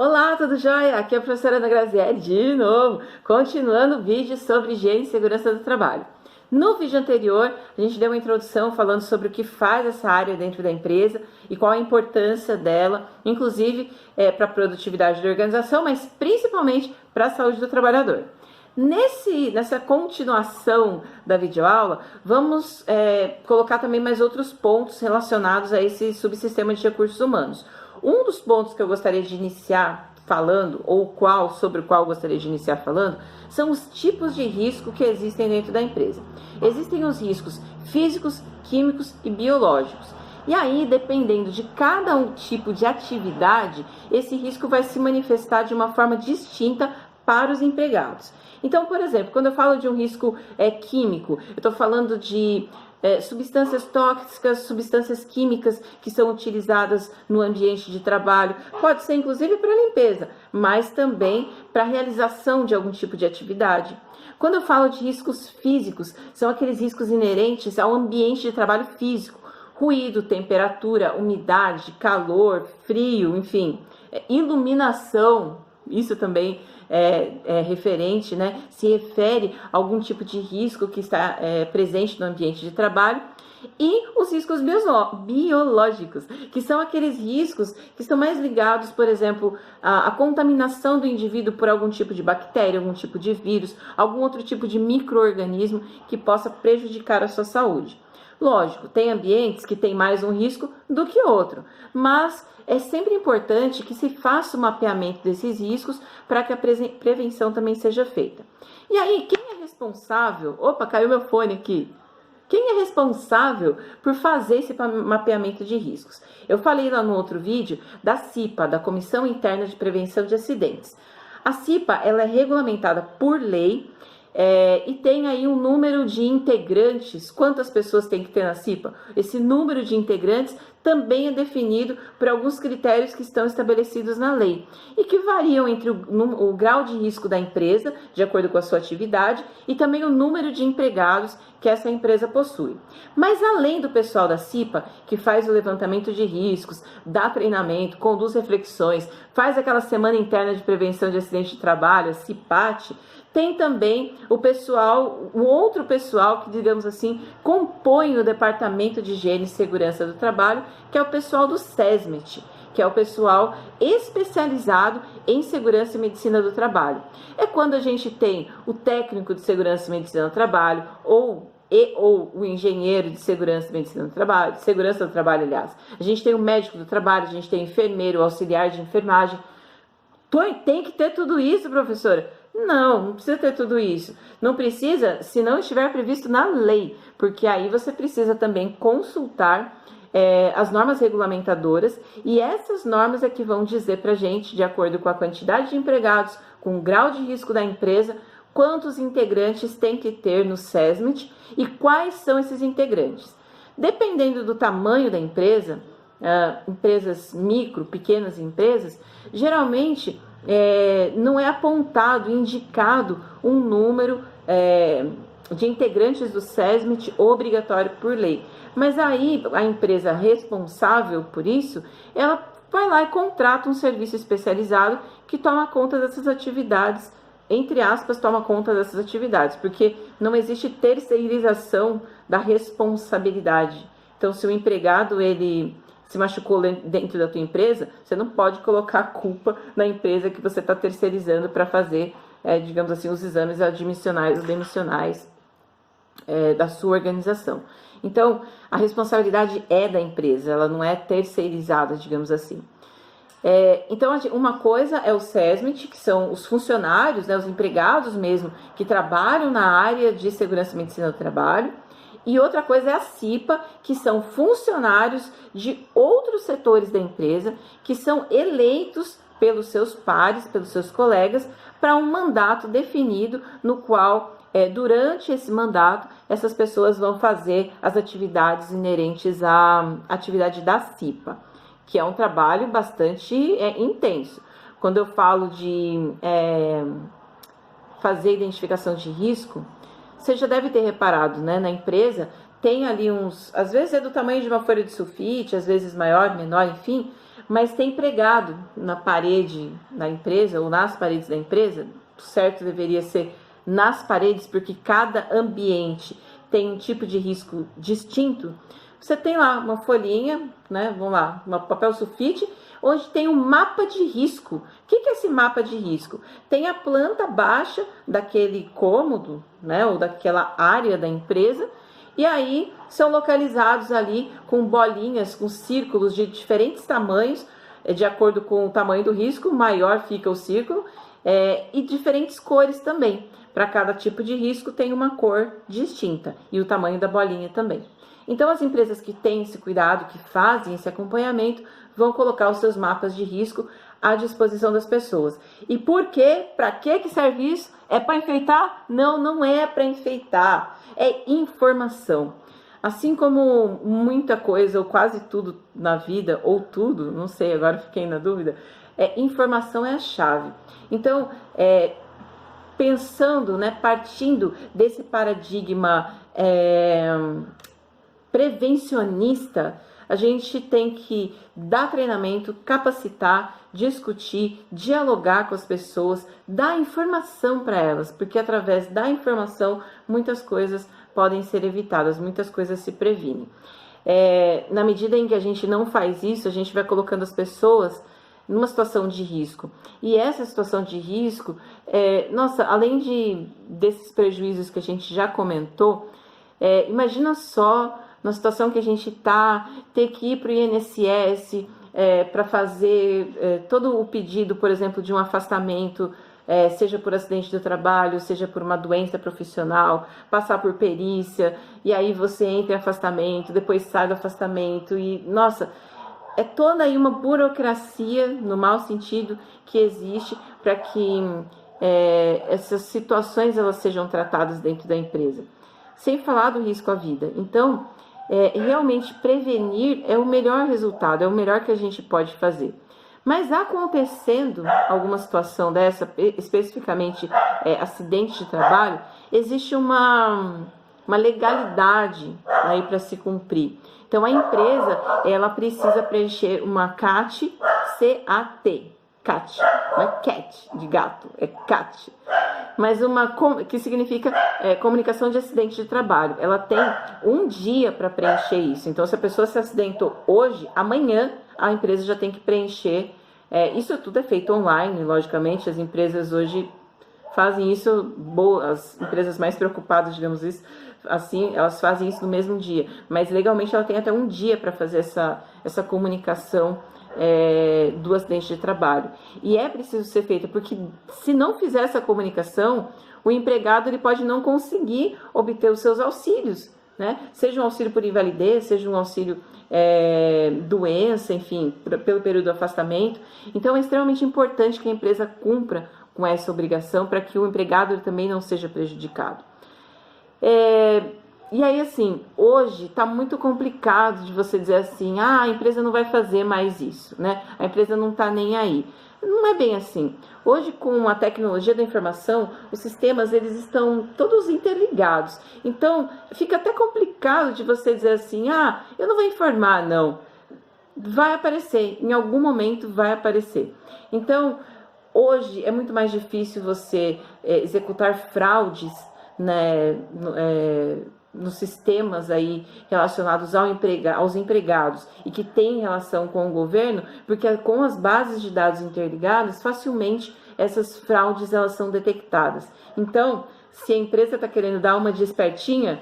Olá, tudo jóia? Aqui é a professora Ana Grazielli de novo, continuando o vídeo sobre higiene e segurança do trabalho. No vídeo anterior, a gente deu uma introdução falando sobre o que faz essa área dentro da empresa e qual a importância dela, inclusive para a produtividade da organização, mas principalmente para a saúde do trabalhador. Nessa continuação da videoaula, vamos colocar também mais outros pontos relacionados a esse subsistema de recursos humanos. Um dos pontos que eu gostaria de iniciar falando, sobre o qual eu gostaria de iniciar falando, são os tipos de risco que existem dentro da empresa. Existem os riscos físicos, químicos e biológicos. E aí, dependendo de cada tipo de atividade, esse risco vai se manifestar de uma forma distinta para os empregados. Então, por exemplo, quando eu falo de um risco químico, eu estou falando de substâncias tóxicas, substâncias químicas que são utilizadas no ambiente de trabalho, pode ser inclusive para limpeza, mas também para a realização de algum tipo de atividade. Quando eu falo de riscos físicos, são aqueles riscos inerentes ao ambiente de trabalho físico, ruído, temperatura, umidade, calor, frio, enfim, iluminação, isso também referente, né? Se refere a algum tipo de risco que está presente no ambiente de trabalho. E os riscos biológicos, que são aqueles riscos que estão mais ligados, por exemplo, à contaminação do indivíduo por algum tipo de bactéria, algum tipo de vírus, algum outro tipo de micro-organismo que possa prejudicar a sua saúde. Lógico, tem ambientes que têm mais um risco do que outro, mas é sempre importante que se faça o mapeamento desses riscos para que a prevenção também seja feita. E aí, quem é responsável? Opa, caiu meu fone aqui. Quem é responsável por fazer esse mapeamento de riscos? Eu falei lá no outro vídeo da CIPA, da Comissão Interna de Prevenção de Acidentes. A CIPA, ela é regulamentada por lei, e tem aí um número de integrantes. Quantas pessoas tem que ter na CIPA? Esse número de integrantes também é definido por alguns critérios que estão estabelecidos na lei e que variam entre o grau de risco da empresa, de acordo com a sua atividade, e também o número de empregados que essa empresa possui. Mas além do pessoal da CIPA, que faz o levantamento de riscos, dá treinamento, conduz reflexões, faz aquela semana interna de prevenção de acidente de trabalho, a CIPAT, tem também o outro pessoal que, digamos assim, compõe o Departamento de Higiene e Segurança do Trabalho, que é o pessoal do SESMET, que é o pessoal especializado em segurança e medicina do trabalho. É quando a gente tem o técnico de segurança e medicina do trabalho, ou o engenheiro de segurança e medicina do trabalho, de segurança do trabalho, aliás. A gente tem o médico do trabalho, a gente tem o enfermeiro, o auxiliar de enfermagem. Tem que ter tudo isso, professora? Não precisa ter tudo isso. Não precisa se não estiver previsto na lei, porque aí você precisa também consultar as normas regulamentadoras, e essas normas é que vão dizer pra gente, de acordo com a quantidade de empregados, com o grau de risco da empresa, quantos integrantes tem que ter no SESMET e quais são esses integrantes. Dependendo do tamanho da empresa, empresas pequenas empresas, geralmente não é apontado, indicado um número de integrantes do SESMET obrigatório por lei. Mas aí a empresa responsável por isso, ela vai lá e contrata um serviço especializado que toma conta dessas atividades, entre aspas, toma conta dessas atividades, porque não existe terceirização da responsabilidade. Então, se o empregado ele se machucou dentro da tua empresa, você não pode colocar a culpa na empresa que você está terceirizando para fazer, digamos assim, os exames admissionais ou demissionais da sua organização. Então, a responsabilidade é da empresa, ela não é terceirizada, digamos assim. Então, uma coisa é o SESMET, que são os funcionários, né, os empregados mesmo, que trabalham na área de segurança e medicina do trabalho. E outra coisa é a CIPA, que são funcionários de outros setores da empresa, que são eleitos pelos seus pares, pelos seus colegas, para um mandato definido, no qual, durante esse mandato, essas pessoas vão fazer as atividades inerentes à atividade da CIPA, que é um trabalho bastante intenso. Quando eu falo de fazer identificação de risco, você já deve ter reparado, né? Na empresa tem ali às vezes é do tamanho de uma folha de sulfite, às vezes maior, menor, enfim, mas tem pregado na parede da empresa ou nas paredes da empresa, certo deveria ser nas paredes, porque cada ambiente tem um tipo de risco distinto. Você tem lá uma folhinha, né? Vamos lá, um papel sulfite, onde tem um mapa de risco. O que é esse mapa de risco? Tem a planta baixa daquele cômodo, né? Ou daquela área da empresa, e aí são localizados ali com bolinhas, com círculos de diferentes tamanhos, de acordo com o tamanho do risco, maior fica o círculo, e diferentes cores também. Para cada tipo de risco tem uma cor distinta e o tamanho da bolinha também. Então as empresas que têm esse cuidado, que fazem esse acompanhamento, vão colocar os seus mapas de risco à disposição das pessoas. E por quê? Para que serve isso? É para enfeitar? Não, não é para enfeitar. É informação. Assim como muita coisa, ou quase tudo na vida, ou tudo, não sei, agora fiquei na dúvida, informação é a chave. Então, pensando, né, partindo desse paradigma prevencionista, a gente tem que dar treinamento, capacitar, discutir, dialogar com as pessoas, dar informação para elas, porque através da informação muitas coisas podem ser evitadas, muitas coisas se previnem. Na medida em que a gente não faz isso, a gente vai colocando as pessoas numa situação de risco. E essa situação de risco, nossa, além desses prejuízos que a gente já comentou, imagina só na situação que a gente está, ter que ir para o INSS para fazer todo o pedido, por exemplo, de um afastamento, seja por acidente do trabalho, seja por uma doença profissional, passar por perícia, e aí você entra em afastamento, depois sai do afastamento, e nossa, é toda aí uma burocracia, no mau sentido, que existe para que essas situações elas sejam tratadas dentro da empresa. Sem falar do risco à vida. Então, realmente prevenir é o melhor resultado, é o melhor que a gente pode fazer. Mas acontecendo alguma situação dessa, especificamente acidente de trabalho, existe uma legalidade aí para se cumprir. Então a empresa ela precisa preencher uma CAT, C-A-T, CAT, não é cat de gato, é CAT. Mas que significa comunicação de acidente de trabalho. Ela tem um dia para preencher isso. Então, se a pessoa se acidentou hoje, amanhã a empresa já tem que preencher. Isso tudo é feito online, logicamente. As empresas hoje fazem isso, as empresas mais preocupadas, digamos isso, assim, elas fazem isso no mesmo dia. Mas legalmente ela tem até um dia para fazer essa comunicação do acidente de trabalho. E é preciso ser feita, porque se não fizer essa comunicação, o empregado ele pode não conseguir obter os seus auxílios, né? Seja um auxílio por invalidez, seja um auxílio doença, enfim, pelo período do afastamento. Então é extremamente importante que a empresa cumpra com essa obrigação para que o empregado ele também não seja prejudicado. E aí, assim, hoje está muito complicado de você dizer assim, a empresa não vai fazer mais isso, né? A empresa não está nem aí. Não é bem assim. Hoje, com a tecnologia da informação, os sistemas, eles estão todos interligados. Então, fica até complicado de você dizer assim, eu não vou informar, não. Vai aparecer, em algum momento vai aparecer. Então, hoje é muito mais difícil você executar fraudes, né, nos sistemas aí relacionados aos empregados e que tem relação com o governo, porque com as bases de dados interligadas, facilmente essas fraudes elas são detectadas. Então, se a empresa está querendo dar uma de espertinha,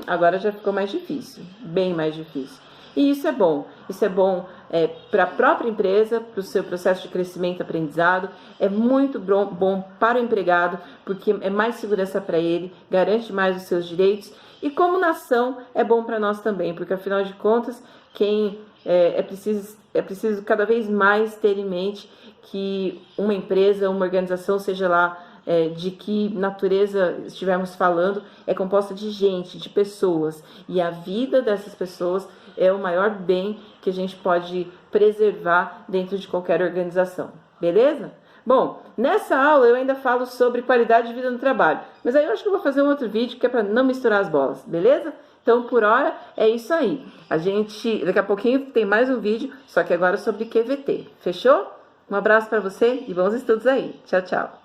agora já ficou mais difícil, bem mais difícil. E isso é bom para a própria empresa, para o seu processo de crescimento e aprendizado, é muito bom para o empregado, porque é mais segurança para ele, garante mais os seus direitos, e como nação é bom para nós também, porque afinal de contas, é preciso cada vez mais ter em mente que uma empresa, uma organização, seja lá de que natureza estivermos falando, é composta de gente, de pessoas, e a vida dessas pessoas é o maior bem que a gente pode preservar dentro de qualquer organização, beleza? Bom, nessa aula eu ainda falo sobre qualidade de vida no trabalho, mas aí eu acho que eu vou fazer um outro vídeo que é para não misturar as bolas, beleza? Então, por hora, é isso aí. Daqui a pouquinho tem mais um vídeo, só que agora sobre QVT. Fechou? Um abraço para você e bons estudos aí. Tchau, tchau.